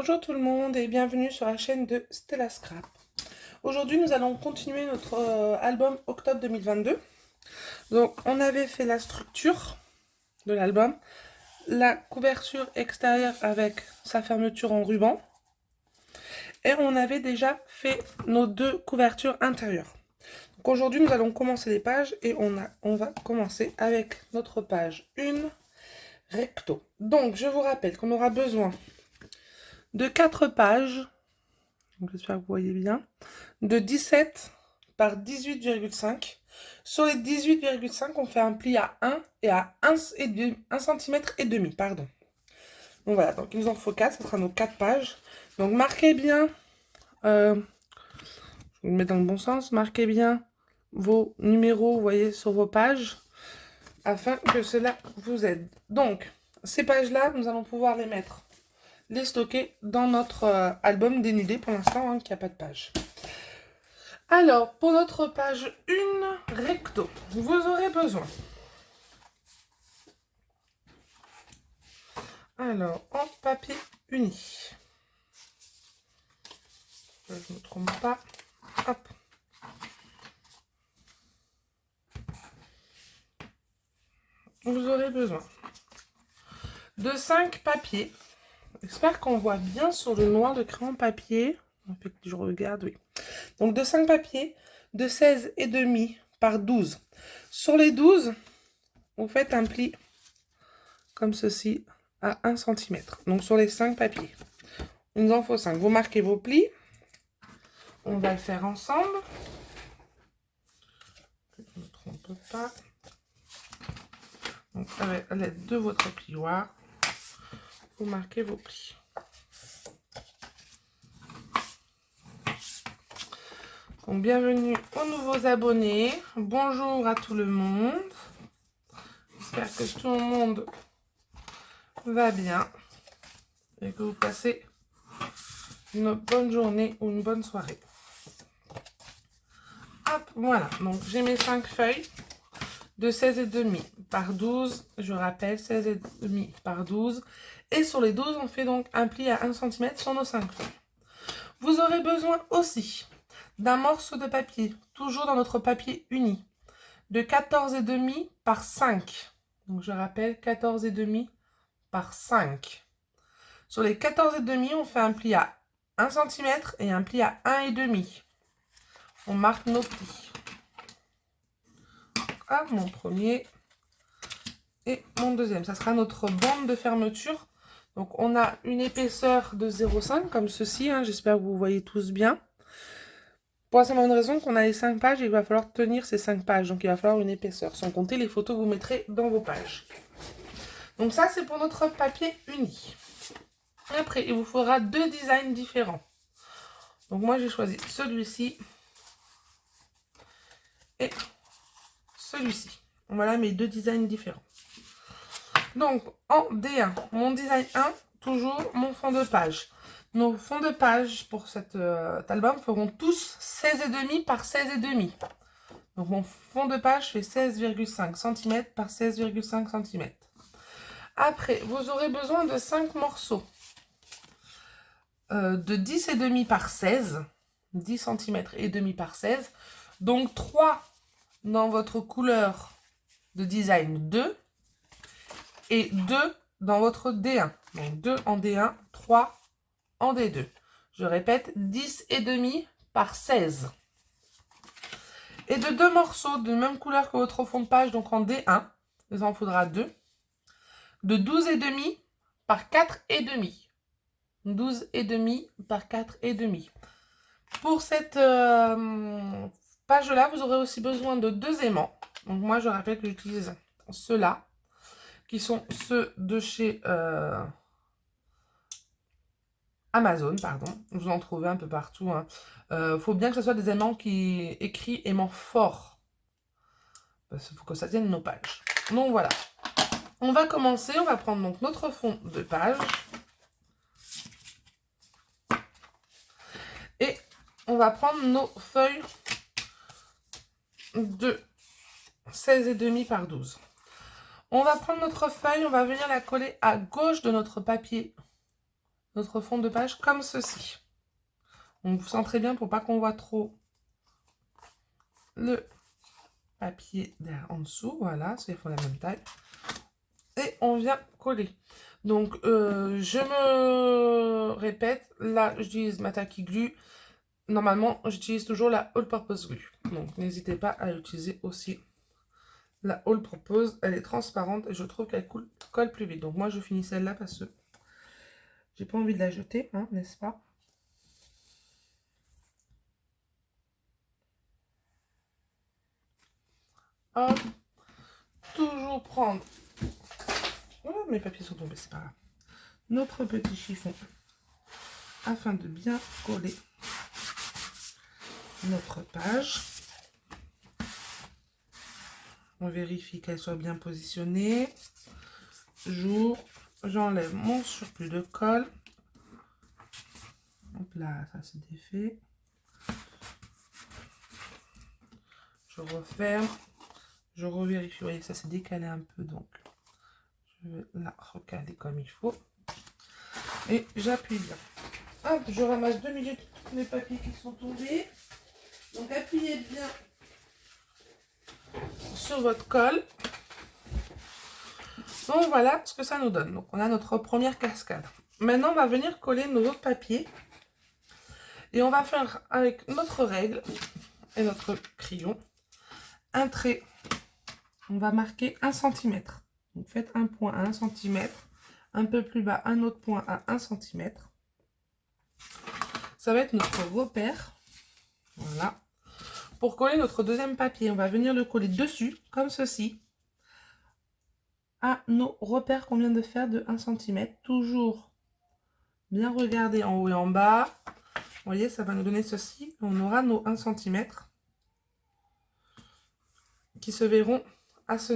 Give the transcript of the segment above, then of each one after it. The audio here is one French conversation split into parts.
Bonjour tout le monde et bienvenue sur la chaîne de Stella Scrap. Aujourd'hui nous allons continuer notre album octobre 2022. Donc on avait fait la structure de l'album, la couverture extérieure avec sa fermeture en ruban et on avait déjà fait nos deux couvertures intérieures. Donc aujourd'hui nous allons commencer les pages et on va commencer avec notre page 1 recto. Donc je vous rappelle qu'on aura besoin de 4 pages, j'espère que vous voyez bien, de 17 par 18,5. Sur les 18,5, on fait un pli à 1 et à 1 cm et demi, pardon. Donc voilà, donc il nous en faut 4, ce sera nos 4 pages. Donc marquez bien, je vais le mettre dans le bon sens, marquez bien vos numéros, vous voyez, sur vos pages, afin que cela vous aide. Donc, ces pages-là, nous allons pouvoir les stocker dans notre album dénudé pour l'instant, hein, qui n'a pas de page. Alors, pour notre page 1 recto, vous aurez besoin. Alors, en papier uni. Je ne me trompe pas. Hop. Vous aurez besoin de 5 papiers. J'espère qu'on voit bien sur le noir de crayon papier. En fait, je regarde, oui. Donc, de 5 papiers de 16,5 par 12. Sur les 12, vous faites un pli comme ceci à 1 cm. Donc, sur les 5 papiers. Il nous en faut 5. Vous marquez vos plis. On va le faire ensemble. Je ne me trompe pas. Donc, avec l'aide de votre plioir, vous marquez vos plis. Donc, bienvenue aux nouveaux abonnés. Bonjour à tout le monde. J'espère que tout le monde va bien et que vous passez une bonne journée ou une bonne soirée. Hop, voilà. Donc, j'ai mes 5 feuilles de 16,5 par 12. Je rappelle, 16,5 par 12. Et sur les 12, on fait donc un pli à 1 cm sur nos 5 feuilles. Vous aurez besoin aussi d'un morceau de papier, toujours dans notre papier uni, de 14,5 par 5. Donc je rappelle, 14,5 par 5. Sur les 14,5, on fait un pli à 1 cm et un pli à 1,5. On marque nos plis. Ah, mon premier et mon deuxième. Ça sera notre bande de fermeture. Donc on a une épaisseur de 0,5 comme ceci. Hein, j'espère que vous voyez tous bien. Pour la simple raison qu'on a les 5 pages, il va falloir tenir ces 5 pages. Donc il va falloir une épaisseur. Sans compter les photos que vous mettrez dans vos pages. Donc ça, c'est pour notre papier uni. Après, il vous faudra 2 designs différents. Donc moi, j'ai choisi celui-ci et celui-ci. Voilà mes 2 designs différents. Donc, en D1, mon design 1, toujours mon fond de page. Nos fonds de page pour cet album feront tous 16,5 par 16,5. Donc, mon fond de page fait 16,5 cm par 16,5 cm. Après, vous aurez besoin de 5 morceaux de 10,5 par 16. 10 cm et demi par 16. Donc, 3 dans votre couleur de design 2. Et 2 dans votre D1. Donc 2 en D1, 3 en D2. Je répète, 10,5 par 16. Et de 2 morceaux de même couleur que votre fond de page, donc en D1, il en faudra 2. De 12,5 par 4,5. 12,5 par 4,5. Pour cette page-là, vous aurez aussi besoin de 2 aimants. Donc moi, je rappelle que j'utilise ceux-là, qui sont ceux de chez Amazon, pardon. Vous en trouvez un peu partout. Hein. Faut bien que ce soit des aimants qui écrit aimants forts. Parce qu'il faut que ça tienne nos pages. Donc voilà. On va commencer. On va prendre donc notre fond de page. Et on va prendre nos feuilles de 16,5 par 12. On va prendre notre feuille, on va venir la coller à gauche de notre papier notre fond de page comme ceci. On vous sent très bien pour pas qu'on voit trop le papier derrière en dessous. Voilà, c'est font la même taille. Et on vient coller. Donc, je me répète, là, j'utilise ma tacky glue. Normalement, j'utilise toujours la All Purpose Glue. Donc, n'hésitez pas à utiliser aussi la All Purpose. Elle est transparente et je trouve qu'elle colle plus vite. Donc, moi, je finis celle-là parce que j'ai pas envie de la jeter, hein, n'est-ce pas? Hop. Toujours prendre... Oh, mes papiers sont tombés, c'est pas grave. Notre petit chiffon afin de bien coller notre page. On vérifie qu'elle soit bien positionnée. J'enlève mon surplus de colle. Hop là, ça c'est défait. Je referme. Je revérifie. Vous voyez, ça s'est décalé un peu, donc je vais la recaler comme il faut. Et j'appuie bien. Hop, je ramasse 2 minutes tous les papiers qui sont tombés. Donc appuyez bien sur votre colle. Donc voilà ce que ça nous donne. Donc on a notre première cascade. Maintenant on va venir coller nos autres papiers. Et on va faire avec notre règle et notre crayon un trait. On va marquer 1 cm. Donc faites un point à 1 cm. Un peu plus bas, un autre point à 1 cm. Ça va être notre repère. Voilà. Pour coller notre deuxième papier, on va venir le coller dessus, comme ceci, à nos repères qu'on vient de faire de 1 cm. Toujours bien regarder en haut et en bas. Vous voyez, ça va nous donner ceci. On aura nos 1 cm qui se verront à ce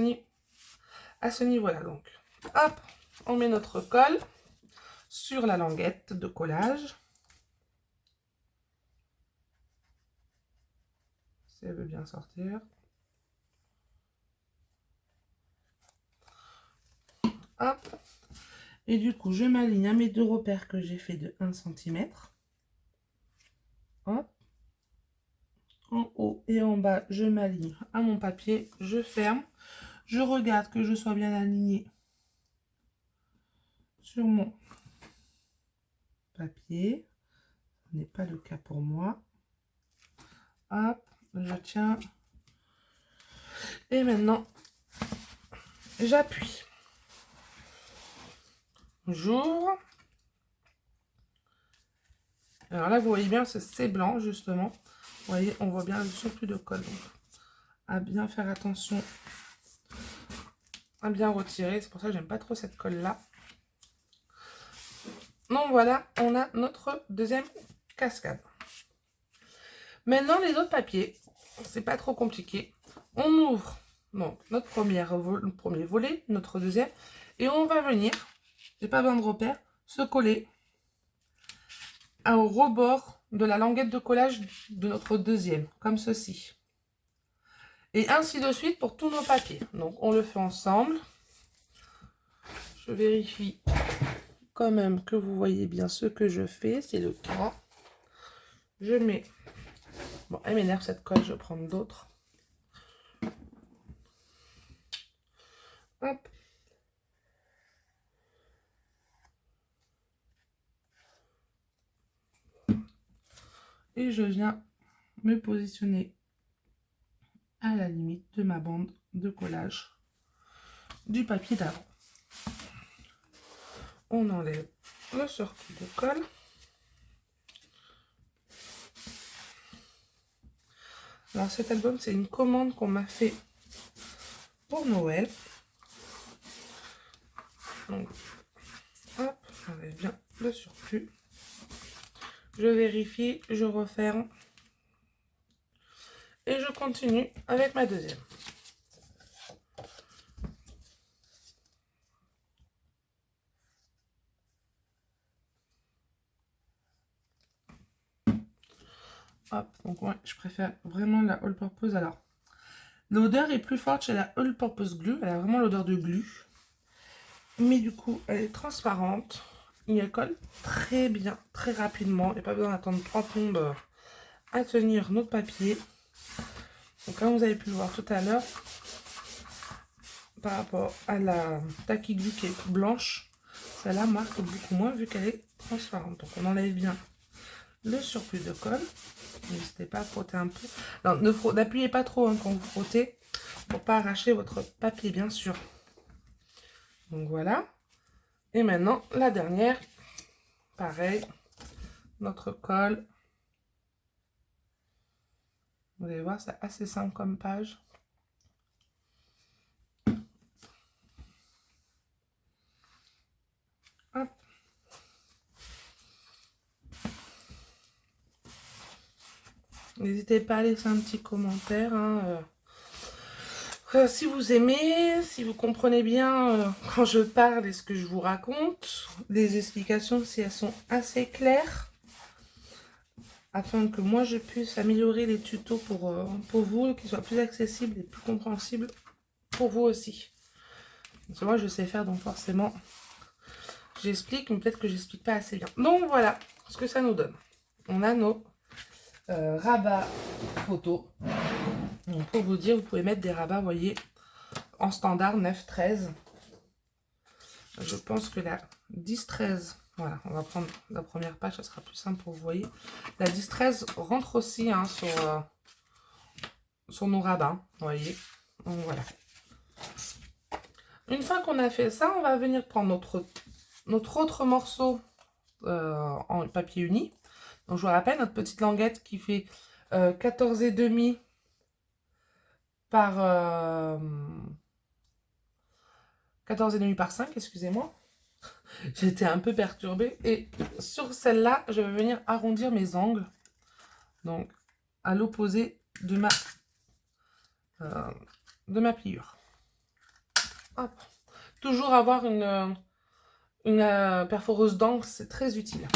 niveau-là. Donc, hop, on met notre colle sur la languette de collage. Si elle veut bien sortir. Hop. Et du coup, je m'aligne à mes deux repères que j'ai fait de 1 cm. Hop. En haut et en bas, je m'aligne à mon papier. Je ferme. Je regarde que je sois bien alignée sur mon papier. Ce n'est pas le cas pour moi. Hop, je tiens. Et maintenant, j'appuie. J'ouvre. Alors là, vous voyez bien, c'est blanc, justement. Vous voyez, on voit bien le surplus de colle. Donc, à bien faire attention, à bien retirer. C'est pour ça que j'aime pas trop cette colle-là. Donc voilà, on a notre deuxième cascade. Maintenant, les autres papiers, c'est pas trop compliqué. On ouvre donc notre premier volet, notre deuxième, et on va venir, j'ai pas besoin de repère, se coller au rebord de la languette de collage de notre deuxième, comme ceci. Et ainsi de suite pour tous nos papiers. Donc on le fait ensemble. Je vérifie quand même que vous voyez bien ce que je fais, c'est le cas. Je mets... Bon, elle m'énerve cette colle, je vais prendre d'autres. Hop. Et je viens me positionner à la limite de ma bande de collage du papier d'avant. On enlève le surplus de colle. Alors cet album, c'est une commande qu'on m'a fait pour Noël. Donc, hop, j'enlève bien le surplus. Je vérifie, je referme. Et je continue avec ma deuxième. Hop, donc ouais, je préfère vraiment la All Purpose. Alors, l'odeur est plus forte chez la All Purpose Glue. Elle a vraiment l'odeur de glu. Mais du coup, elle est transparente. il colle très bien, très rapidement. Il n'y a pas besoin d'attendre 3 plombes à tenir notre papier. Donc comme vous avez pu le voir tout à l'heure, par rapport à la Tacky Glue qui est toute blanche, celle-là marque beaucoup moins vu qu'elle est transparente. Donc on enlève bien le surplus de colle. N'hésitez pas à frotter un peu. Non, n'appuyez pas trop hein, quand vous frottez pour pas arracher votre papier bien sûr. Donc voilà. Et maintenant la dernière. Pareil. Notre colle. Vous allez voir, c'est assez simple comme page. Hop. N'hésitez pas à laisser un petit commentaire. Hein, si vous aimez, si vous comprenez bien quand je parle et ce que je vous raconte, des explications si elles sont assez claires, afin que moi je puisse améliorer les tutos pour vous, qu'ils soient plus accessibles et plus compréhensibles pour vous aussi. Parce que moi je sais faire, donc forcément j'explique, mais peut-être que j'explique pas assez bien. Donc voilà ce que ça nous donne. On a nos rabats photos. Donc pour vous dire, vous pouvez mettre des rabats, vous voyez, en standard 9-13. Je pense que la 10-13, voilà, on va prendre la première page, ça sera plus simple pour vous voyez. La 10-13 rentre aussi hein, sur nos rabats, vous voyez. Donc voilà. Une fois qu'on a fait ça, on va venir prendre notre autre morceau en papier uni. Donc je vous rappelle, notre petite languette qui fait 14,5 par 14,5 par 5, excusez-moi. J'étais un peu perturbée. Et sur celle-là, je vais venir arrondir mes angles. Donc, à l'opposé de ma pliure. Hop. Toujours avoir une perforeuse d'angle, c'est très utile.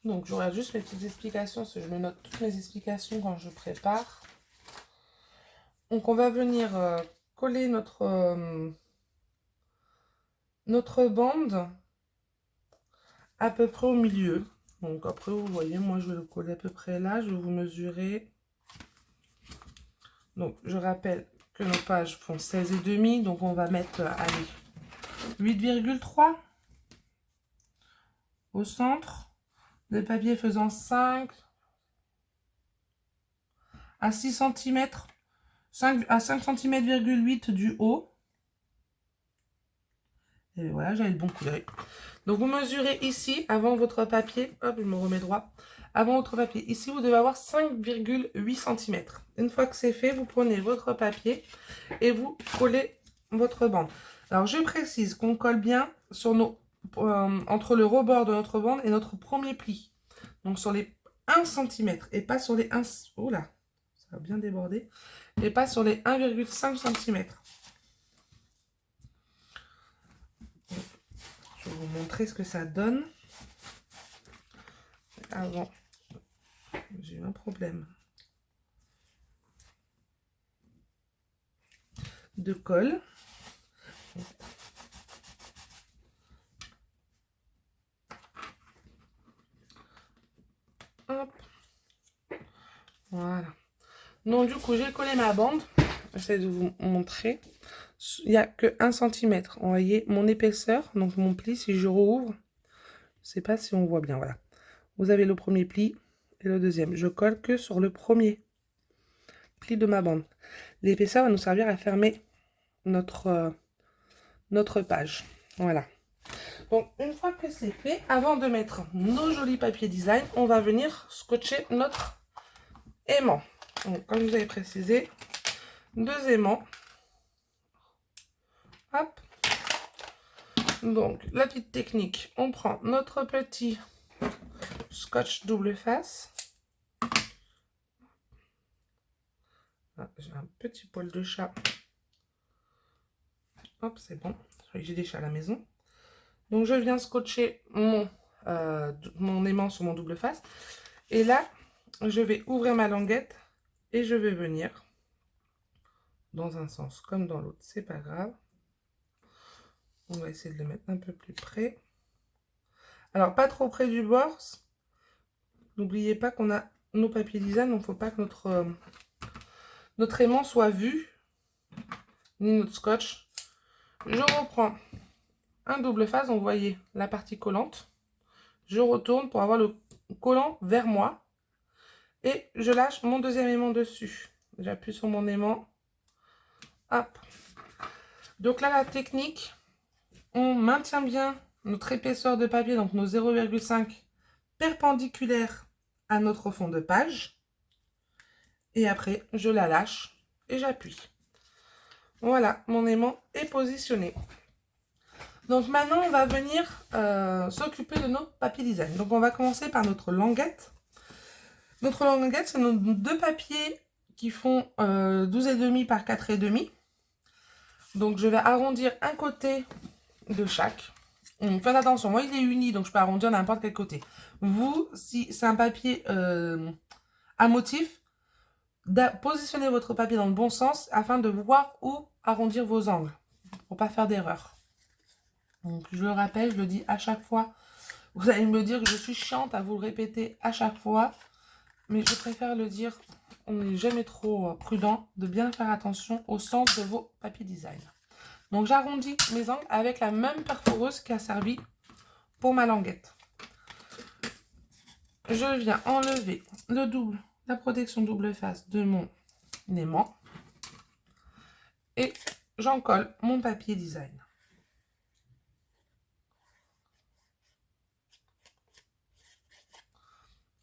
Donc, je regarde juste mes petites explications, parce que je me note toutes mes explications quand je prépare. Donc, on va venir coller notre bande à peu près au milieu. Donc, après, vous voyez, moi, je vais le coller à peu près là. Je vais vous mesurer. Donc, je rappelle que nos pages font 16,5. Donc, on va mettre, allez, 8,3 au centre. Le papier faisant 5 à 6 cm. 5 cm,8 cm du haut. Et voilà, j'avais le bon coup d'œil. Donc, vous mesurez ici, avant votre papier. Hop, je me remets droit. Avant votre papier, ici, vous devez avoir 5,8 cm. Une fois que c'est fait, vous prenez votre papier et vous collez votre bande. Alors, je précise qu'on colle bien sur entre le rebord de notre bande et notre premier pli. Donc, sur les 1 cm et pas sur les 1... Oh là, ça va bien déborder. Et pas sur les 1,5 cm. Je vais vous montrer ce que ça donne. Avant, j'ai eu un problème de colle. Hop. Voilà. Donc du coup, j'ai collé ma bande. J'essaie de vous montrer. Il n'y a que 1 cm. Vous voyez mon épaisseur, donc mon pli, si je rouvre, je ne sais pas si on voit bien, voilà. Vous avez le premier pli et le deuxième. Je colle que sur le premier pli de ma bande. L'épaisseur va nous servir à fermer notre page. Voilà. Donc, une fois que c'est fait, avant de mettre nos jolis papiers design, on va venir scotcher notre aimant. Donc, comme je vous avais précisé, 2 aimants. Hop. Donc, la petite technique, on prend notre petit scotch double face. Ah, j'ai un petit poil de chat. Hop, c'est bon. J'ai des chats à la maison. Donc, je viens scotcher mon aimant sur mon double face. Et là, je vais ouvrir ma languette et je vais venir dans un sens comme dans l'autre, c'est pas grave. On va essayer de le mettre un peu plus près. Alors, pas trop près du bord. N'oubliez pas qu'on a nos papiers design, donc il ne faut pas que notre aimant soit vu, ni notre scotch. Je reprends un double face, donc vous voyez la partie collante. Je retourne pour avoir le collant vers moi. Et je lâche mon deuxième aimant dessus. J'appuie sur mon aimant. Hop. Donc là, la technique, on maintient bien notre épaisseur de papier, donc nos 0,5 perpendiculaires à notre fond de page. Et après, je la lâche et j'appuie. Voilà, mon aimant est positionné. Donc maintenant, on va venir s'occuper de nos papiers design. Donc on va commencer par notre languette. Notre languette, c'est nos deux papiers qui font 12,5 par 4,5. Donc je vais arrondir un côté de chaque. Faites attention, moi il est uni, donc je peux arrondir n'importe quel côté. Vous, si c'est un papier à motif, positionnez votre papier dans le bon sens afin de voir où arrondir vos angles, pour pas faire d'erreur. Donc je le rappelle, je le dis à chaque fois. Vous allez me dire que je suis chiante à vous le répéter à chaque fois, mais je préfère le dire, on n'est jamais trop prudent de bien faire attention au sens de vos papiers design. Donc j'arrondis mes angles avec la même perforeuse qui a servi pour ma languette. Je viens enlever la protection double face de mon aimant et j'en colle mon papier design.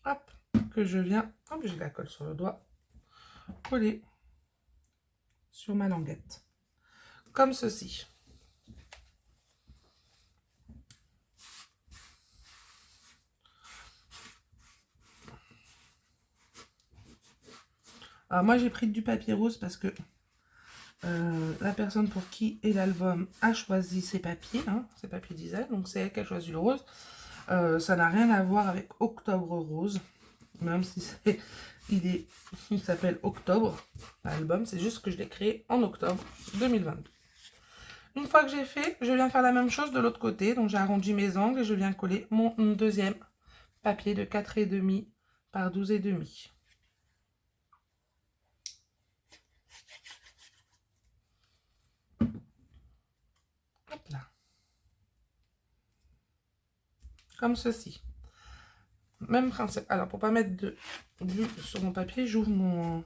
Hop, que je viens, hop, j'ai la colle sur le doigt, coller sur ma languette. Comme ceci. Alors moi j'ai pris du papier rose parce que la personne pour qui est l'album a choisi ses papiers, ses papiers design, donc c'est elle qui a choisi le rose. Ça n'a rien à voir avec Octobre Rose, même si il s'appelle Octobre, l'album, c'est juste que je l'ai créé en octobre 2022. Une fois que j'ai fait, je viens faire la même chose de l'autre côté, donc j'ai arrondi mes angles et je viens coller mon deuxième papier de 4,5 par 12,5. Hop là. Comme ceci. Même principe. Alors, pour pas mettre de glue sur mon papier, j'ouvre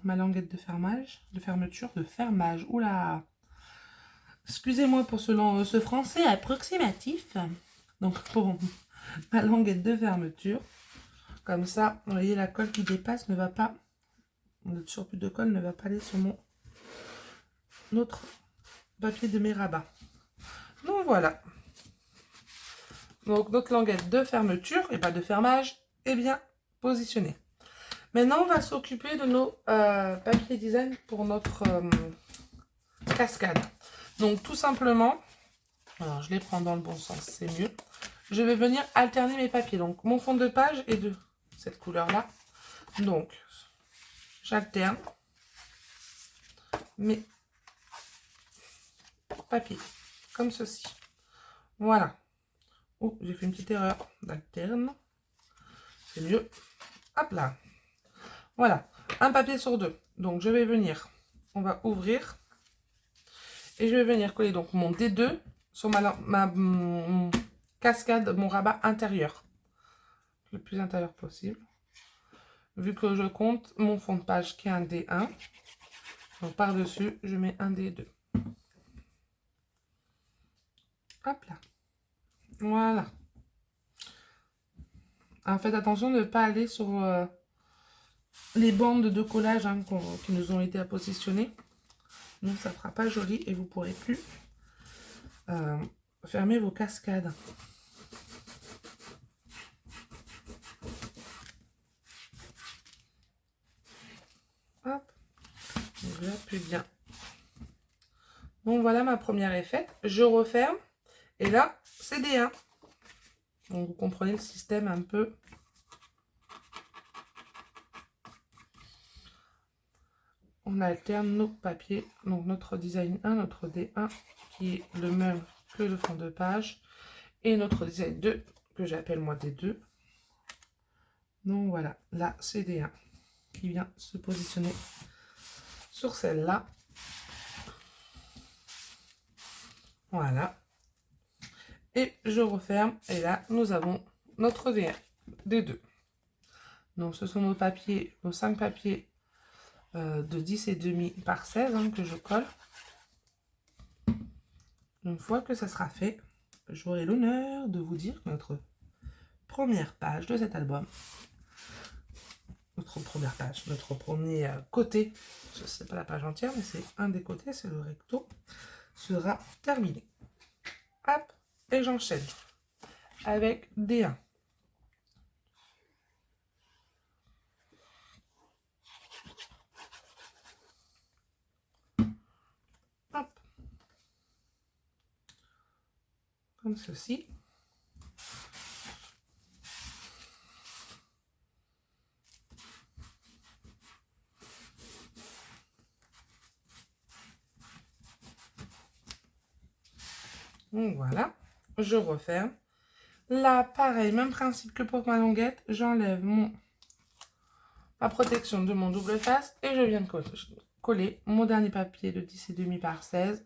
ma languette de fermage. Oula! Excusez-moi pour ce français approximatif. Donc, pour ma languette de fermeture. Comme ça, vous voyez, la colle qui dépasse ne va pas, le surplus de colle ne va pas aller sur notre papier de mes rabats. Donc, voilà. Donc, notre languette de fermeture, et pas de fermage, est bien positionnée. Maintenant, on va s'occuper de nos papiers design pour notre cascade. Donc, tout simplement, alors je les prends dans le bon sens, c'est mieux. Je vais venir alterner mes papiers. Donc, mon fond de page est de cette couleur-là. Donc, j'alterne mes papiers, comme ceci. Voilà. Oh, j'ai fait une petite erreur d'alterne. C'est mieux. Hop là. Voilà. Un papier sur deux. Donc, je vais venir. On va ouvrir. Et je vais venir coller donc mon D2 sur ma cascade, mon rabat intérieur. Le plus intérieur possible. Vu que je compte mon fond de page qui est un D1. Donc, par-dessus, je mets un D2. Hop là. Voilà. Alors, faites attention de ne pas aller sur les bandes de collage qui nous ont été à positionner. Donc, ça ne fera pas joli et vous ne pourrez plus fermer vos cascades. Hop. Donc, j'appuie bien. Donc, voilà, ma première est faite. Je referme. Et là, c'est D1. Donc, vous comprenez le système un peu. on alterne nos papiers. Donc notre design 1, notre D1 qui est le même que le fond de page. Et notre design 2 que j'appelle moi D2. Donc voilà, là c'est D1 qui vient se positionner sur celle-là. Voilà. Et je referme. Et là, nous avons notre D1, D2. Donc ce sont nos papiers, nos 5 papiers de 10,5 par 16 hein, que je colle. Une fois que ça sera fait, j'aurai l'honneur de vous dire que notre première page de cet album, notre premier côté, ce n'est pas la page entière, mais c'est un des côtés, c'est le recto, sera terminé. Hop, et j'enchaîne avec D1. Hop. Comme ceci. Donc voilà, je referme. Là, pareil, même principe que pour ma languette, j'enlève ma protection de mon double face et je viens de coller mon dernier papier de 10,5 par 16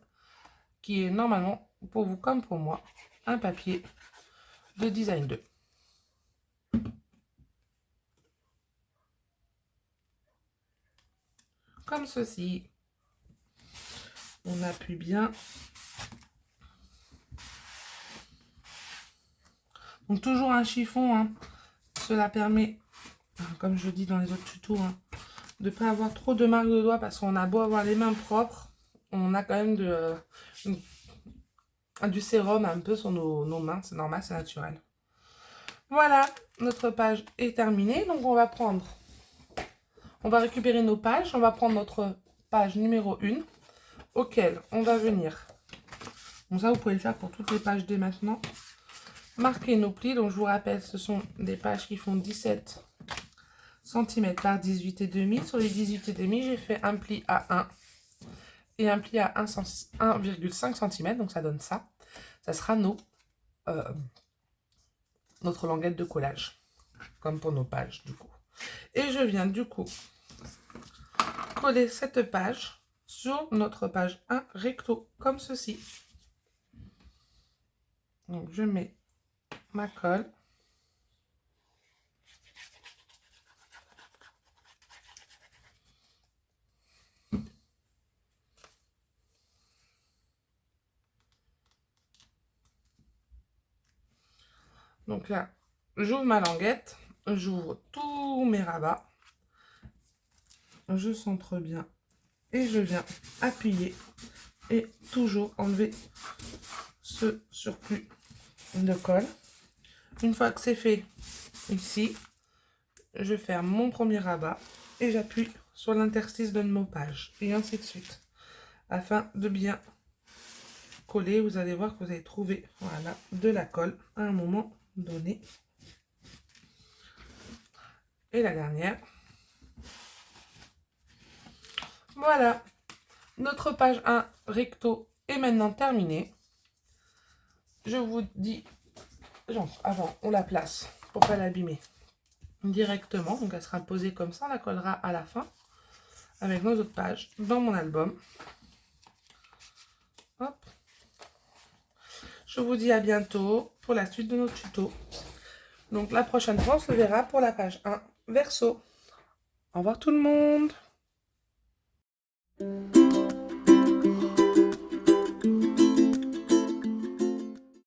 qui est normalement, pour vous comme pour moi, un papier de design 2. Comme ceci. On appuie bien. Donc toujours un chiffon, hein. Cela permet, comme je dis dans les autres tutos, hein, de ne pas avoir trop de marques de doigts parce qu'on a beau avoir les mains propres, on a quand même du sérum un peu sur nos mains, c'est normal, c'est naturel. Voilà, notre page est terminée, donc on va récupérer nos pages, on va prendre notre page numéro 1, auquel on va venir, donc ça vous pouvez le faire pour toutes les pages dès maintenant, marquer nos plis. Donc je vous rappelle, ce sont des pages qui font 17 cm par 18,5. Sur les 18,5, j'ai fait un pli à 1 et un pli à 1,5 cm, donc ça donne ça. Ça sera notre languette de collage, comme pour nos pages du coup. Et je viens du coup coller cette page sur notre page 1 recto, comme ceci. Donc je mets ma colle. Donc là, j'ouvre ma languette, j'ouvre tous mes rabats, je centre bien et je viens appuyer et toujours enlever ce surplus de colle. Une fois que c'est fait ici, je ferme mon premier rabat et j'appuie sur l'interstice de nos pages et ainsi de suite afin de bien coller. Vous allez voir que vous allez trouver voilà, de la colle à un moment donné. Et la dernière. Voilà, notre page 1 recto est maintenant terminée. Je vous dis, genre, avant, on la place pour pas l'abîmer directement. Donc elle sera posée comme ça, on la collera à la fin avec nos autres pages dans mon album. Hop. Je vous dis à bientôt pour la suite de nos tutos. Donc la prochaine fois, on se verra pour la page 1 verso. Au revoir tout le monde.